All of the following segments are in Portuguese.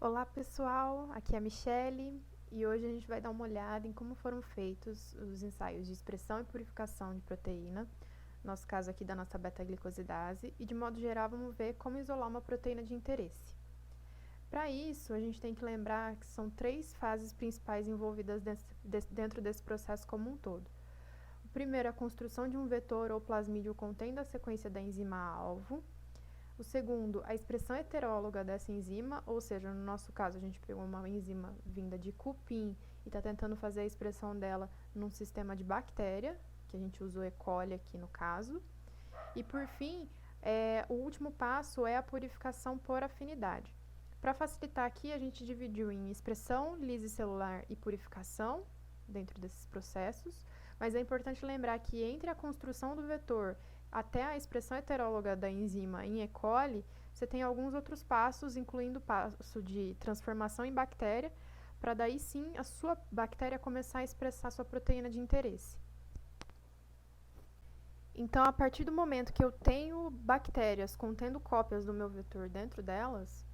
Olá pessoal, aqui é a Michele e hoje a gente vai dar uma olhada em como foram feitos os ensaios de expressão e purificação de proteína, nosso caso aqui da nossa beta-glicosidase, e de modo geral vamos ver como isolar uma proteína de interesse. Para isso, a gente tem que lembrar que são 3 fases principais envolvidas dentro desse processo como um todo. O primeiro é a construção de um vetor ou plasmídio contendo a sequência da enzima-alvo. O segundo, a expressão heteróloga dessa enzima, ou seja, no nosso caso a gente pegou uma enzima vinda de cupim e está tentando fazer a expressão dela num sistema de bactéria, que a gente usou E. coli aqui no caso. E por fim, o último passo é a purificação por afinidade. Para facilitar aqui, a gente dividiu em expressão, lise celular e purificação dentro desses processos, mas é importante lembrar que entre a construção do vetor até a expressão heteróloga da enzima em E. coli, você tem alguns outros passos, incluindo o passo de transformação em bactéria, para daí sim a sua bactéria começar a expressar sua proteína de interesse. Então, a partir do momento que eu tenho bactérias contendo cópias do meu vetor dentro delas,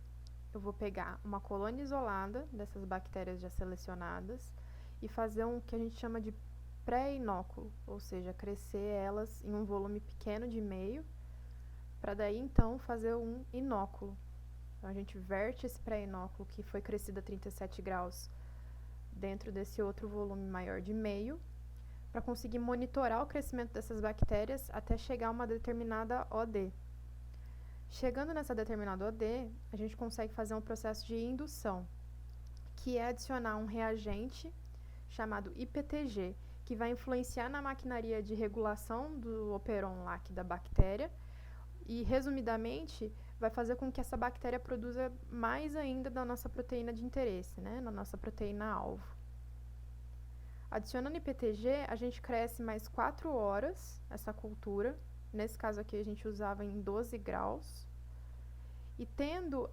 eu vou pegar uma colônia isolada dessas bactérias já selecionadas e fazer um que a gente chama de pré-inóculo, ou seja, crescer elas em um volume pequeno de meio, para daí então fazer um inóculo. Então, a gente verte esse pré-inóculo que foi crescido a 37 graus dentro desse outro volume maior de meio, para conseguir monitorar o crescimento dessas bactérias até chegar a uma determinada OD. Chegando nessa determinada OD, a gente consegue fazer um processo de indução, que é adicionar um reagente chamado IPTG, que vai influenciar na maquinaria de regulação do operon LAC da bactéria e, resumidamente, vai fazer com que essa bactéria produza mais ainda da nossa proteína de interesse, né, na nossa proteína-alvo. Adicionando IPTG, a gente cresce mais 4 horas essa cultura. Nesse caso aqui, a gente usava em 12 graus. E tendo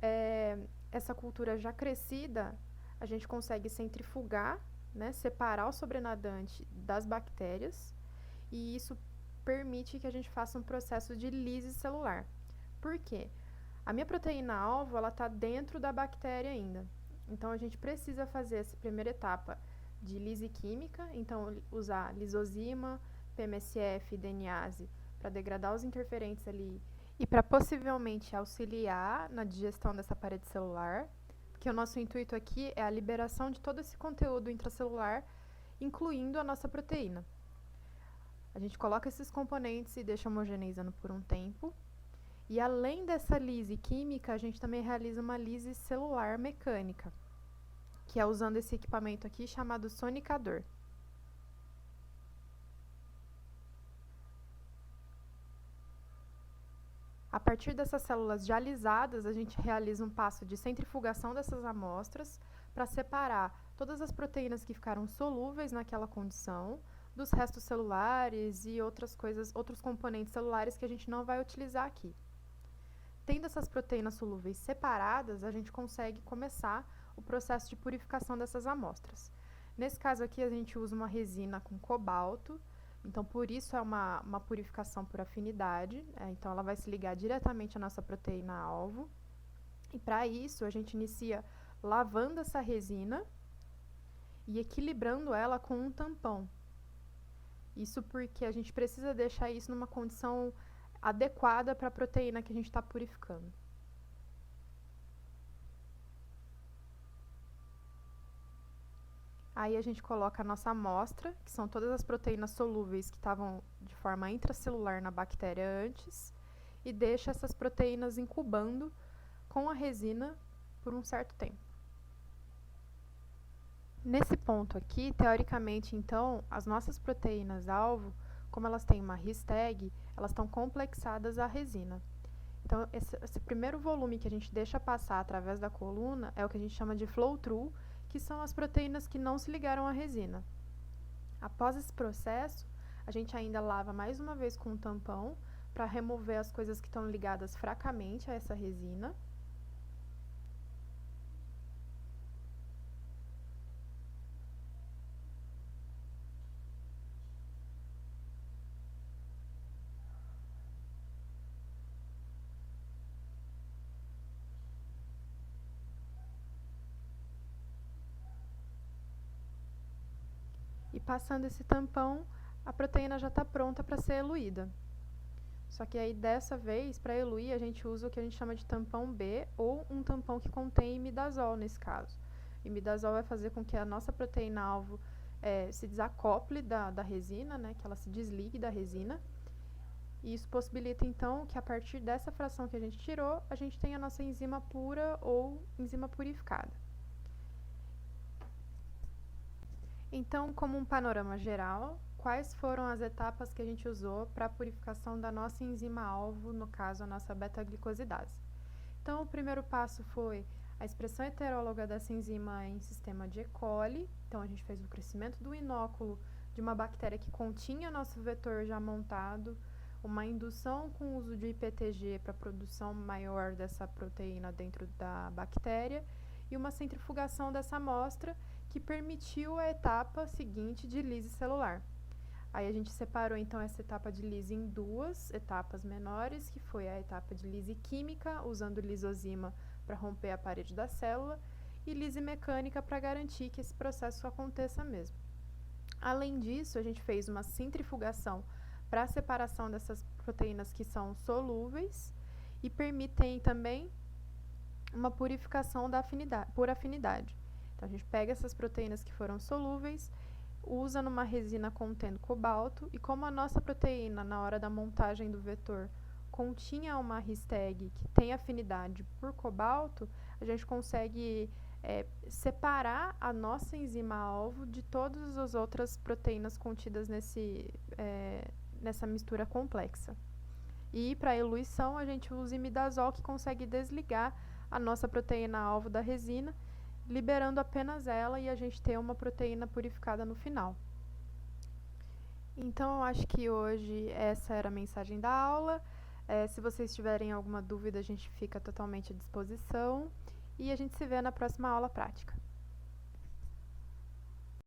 essa cultura já crescida, a gente consegue centrifugar, né, separar o sobrenadante das bactérias, e isso permite que a gente faça um processo de lise celular. Por quê? A minha proteína-alvo está dentro da bactéria ainda. Então, a gente precisa fazer essa primeira etapa de lise química, então usar lisozima, PMSF e DNase para degradar os interferentes ali e para possivelmente auxiliar na digestão dessa parede celular, porque o nosso intuito aqui é a liberação de todo esse conteúdo intracelular, incluindo a nossa proteína. A gente coloca esses componentes e deixa homogeneizando por um tempo. E além dessa lise química, a gente também realiza uma lise celular mecânica, que é usando esse equipamento aqui chamado sonicador. A partir dessas células já lisadas, a gente realiza um passo de centrifugação dessas amostras para separar todas as proteínas que ficaram solúveis naquela condição dos restos celulares e outros componentes celulares que a gente não vai utilizar aqui. Tendo essas proteínas solúveis separadas, a gente consegue começar o processo de purificação dessas amostras. Nesse caso aqui, a gente usa uma resina com cobalto, então por isso é uma purificação por afinidade, então ela vai se ligar diretamente à nossa proteína-alvo. E para isso, a gente inicia lavando essa resina e equilibrando ela com um tampão. Isso porque a gente precisa deixar isso numa condição adequada para a proteína que a gente está purificando. Aí a gente coloca a nossa amostra, que são todas as proteínas solúveis que estavam de forma intracelular na bactéria antes, e deixa essas proteínas incubando com a resina por um certo tempo. Nesse ponto aqui, teoricamente, então, as nossas proteínas-alvo, como elas têm uma RIS-tag, elas estão complexadas à resina. Então, esse primeiro volume que a gente deixa passar através da coluna é o que a gente chama de flow-through, que são as proteínas que não se ligaram à resina. Após esse processo, a gente ainda lava mais uma vez com um tampão para remover as coisas que estão ligadas fracamente a essa resina. passando esse tampão, a proteína já está pronta para ser eluída. Só que aí, dessa vez, para eluir, a gente usa o que a gente chama de tampão B, ou um tampão que contém imidazol, nesse caso. Imidazol vai fazer com que a nossa proteína-alvo se desacople da resina, né, que ela se desligue da resina. E isso possibilita, então, que a partir dessa fração que a gente tirou, a gente tenha a nossa enzima pura ou enzima purificada. Então, como um panorama geral, quais foram as etapas que a gente usou para a purificação da nossa enzima-alvo, no caso, a nossa beta-glicosidase? Então, o primeiro passo foi a expressão heteróloga dessa enzima em sistema de E. coli. Então, a gente fez o crescimento do inóculo de uma bactéria que continha nosso vetor já montado, uma indução com o uso de IPTG para produção maior dessa proteína dentro da bactéria e uma centrifugação dessa amostra que permitiu a etapa seguinte de lise celular. Aí a gente separou então essa etapa de lise em duas etapas menores, que foi a etapa de lise química, usando lisozima para romper a parede da célula, e lise mecânica para garantir que esse processo aconteça mesmo. Além disso, a gente fez uma centrifugação para a separação dessas proteínas que são solúveis e permitem também uma purificação por afinidade. Então, a gente pega essas proteínas que foram solúveis, usa numa resina contendo cobalto, e como a nossa proteína, na hora da montagem do vetor, continha uma RISTAG que tem afinidade por cobalto, a gente consegue separar a nossa enzima-alvo de todas as outras proteínas contidas nessa mistura complexa. E para a eluição, a gente usa imidazol, que consegue desligar a nossa proteína-alvo da resina, liberando apenas ela, e a gente tem uma proteína purificada no final. Então, eu acho que hoje essa era a mensagem da aula. Se vocês tiverem alguma dúvida, a gente fica totalmente à disposição. E a gente se vê na próxima aula prática.